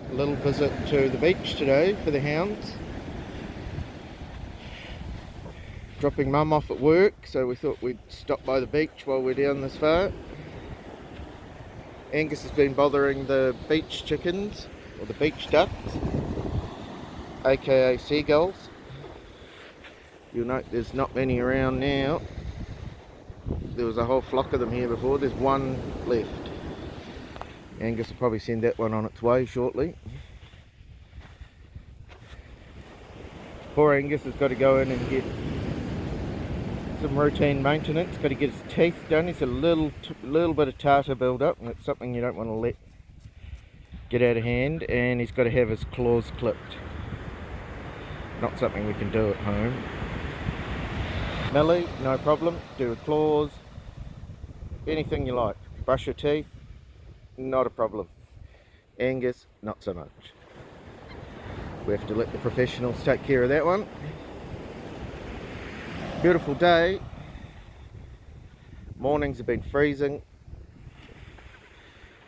A little visit to the beach today for the hounds. Dropping mum off at work, so we thought we'd stop by the beach while we're down this far. Angus has been bothering the beach chickens, or the beach ducks, aka seagulls. You'll note there's not many around now. There was a whole flock of them here before. There's one left. Angus will probably send that one on its way shortly. Poor Angus has got to go in and get some routine maintenance. Got to get his teeth done. He's a little bit of tartar build up, and it's something you don't want to let get out of hand. And he's got to have his claws clipped. Not something we can do at home. Millie, no problem. Do with claws. Anything you like. Brush your teeth. Not a problem. Angus, not so much. We have to let the professionals take care of that one. Beautiful day. Mornings have been freezing,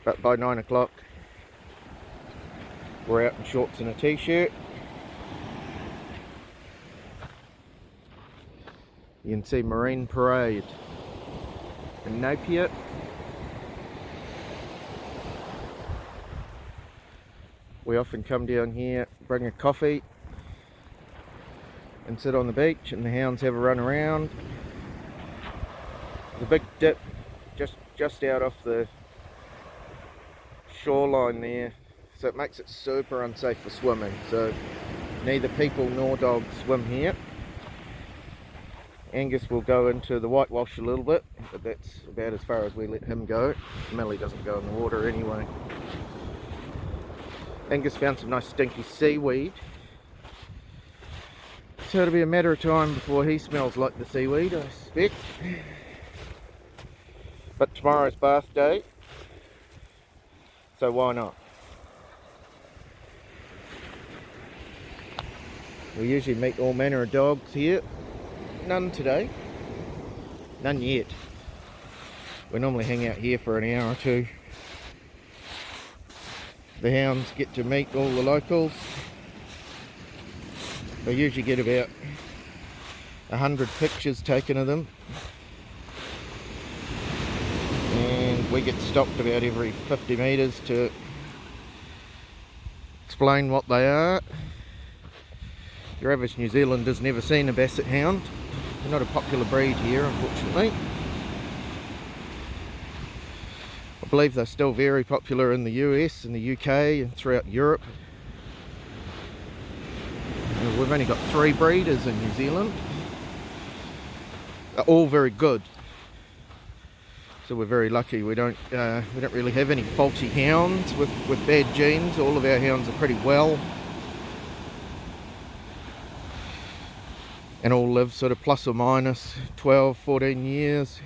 but by 9 o'clock we're out in shorts and a t-shirt. You can see Marine Parade in Napier. We often come down here, bring a coffee and sit on the beach, and the hounds have a run around. The big dip just out off the shoreline there, so it makes it super unsafe for swimming, so neither people nor dogs swim here. Angus will go into the whitewash a little bit, but that's about as far as we let him go. Millie doesn't go in the water anyway. Angus found some nice stinky seaweed, so it'll be a matter of time before he smells like the seaweed, I suspect. But tomorrow's bath day, so why not? We usually meet all manner of dogs here. None today. None yet. We normally hang out here for an hour or two. The hounds get to meet all the locals. They usually get about 100 pictures taken of them. And we get stopped about every 50 metres to explain what they are. Your average New Zealander's never seen a Basset Hound. They're not a popular breed here, unfortunately. I believe they're still very popular in the US and the UK and throughout Europe. We've only got 3 breeders in New Zealand. They're all very good, so we're very lucky. We don't really have any faulty hounds with bad genes. All of our hounds are pretty well, and all live sort of plus or minus 12, 14 years.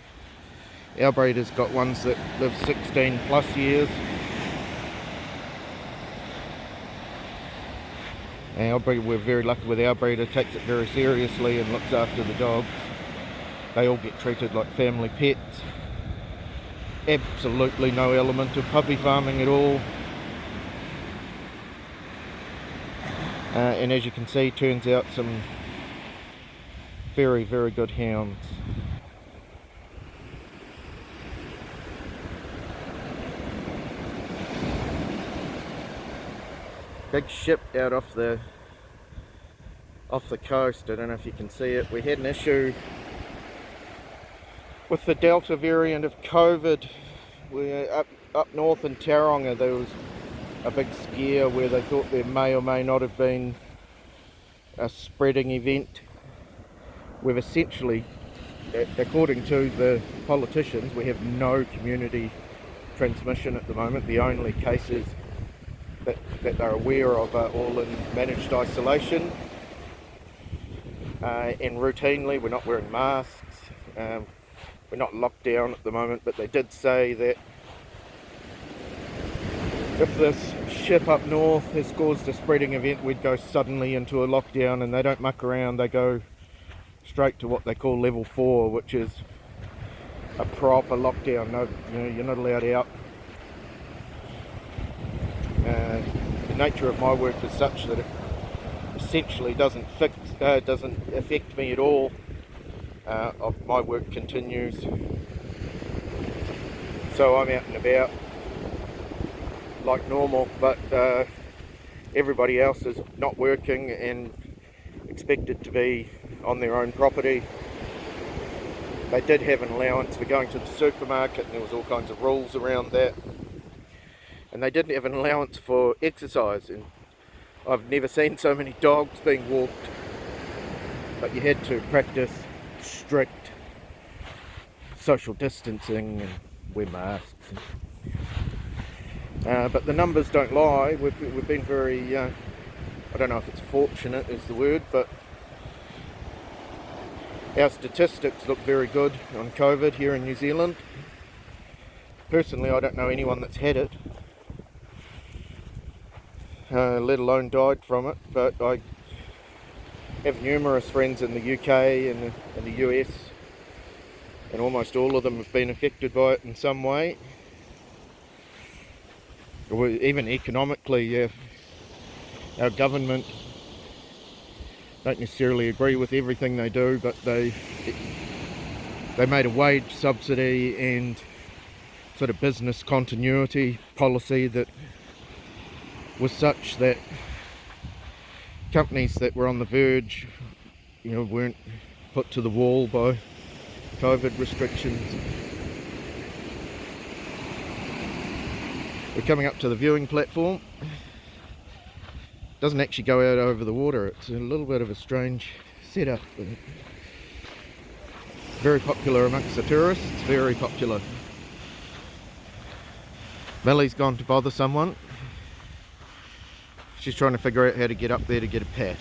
Our breeders got ones that live 16 plus years. And we're very lucky with our breeder, takes it very seriously and looks after the dogs. They all get treated like family pets. Absolutely no element of puppy farming at all. And as you can see, turns out some very, very good hounds. Big ship out off the coast. I don't know if you can see it. We had an issue with the Delta variant of COVID. We're up north in Tauranga. There was a big scare where they thought there may or may not have been a spreading event. We've essentially, according to the politicians, we have no community transmission at the moment. The only cases that they're aware of are all in managed isolation, and routinely we're not wearing masks. We're not locked down at the moment, but they did say that if this ship up north has caused a spreading event, we'd go suddenly into a lockdown, and they don't muck around. They go straight to what they call level 4, which is a proper lockdown. No, you're not allowed out. nature of my work is such that it essentially doesn't affect me at all. My work continues, so I'm out and about like normal, but everybody else is not working and expected to be on their own property. They did have an allowance for going to the supermarket, and there was all kinds of rules around that. And they didn't have an allowance for exercise, and I've never seen so many dogs being walked. But you had to practice strict social distancing and wear masks. But the numbers don't lie. We've been very, I don't know if it's fortunate is the word, but our statistics look very good on COVID here in New Zealand. Personally, I don't know anyone that's had it, let alone died from it, but I have numerous friends in the UK and in the US, and almost all of them have been affected by it in some way. Or even economically, our government don't necessarily agree with everything they do, but they made a wage subsidy and sort of business continuity policy that was such that companies that were on the verge, weren't put to the wall by COVID restrictions. We're coming up to the viewing platform. Doesn't actually go out over the water. It's a little bit of a strange setup. Very popular amongst the tourists. Very popular. Millie's gone to bother someone. She's trying to figure out how to get up there to get a pat.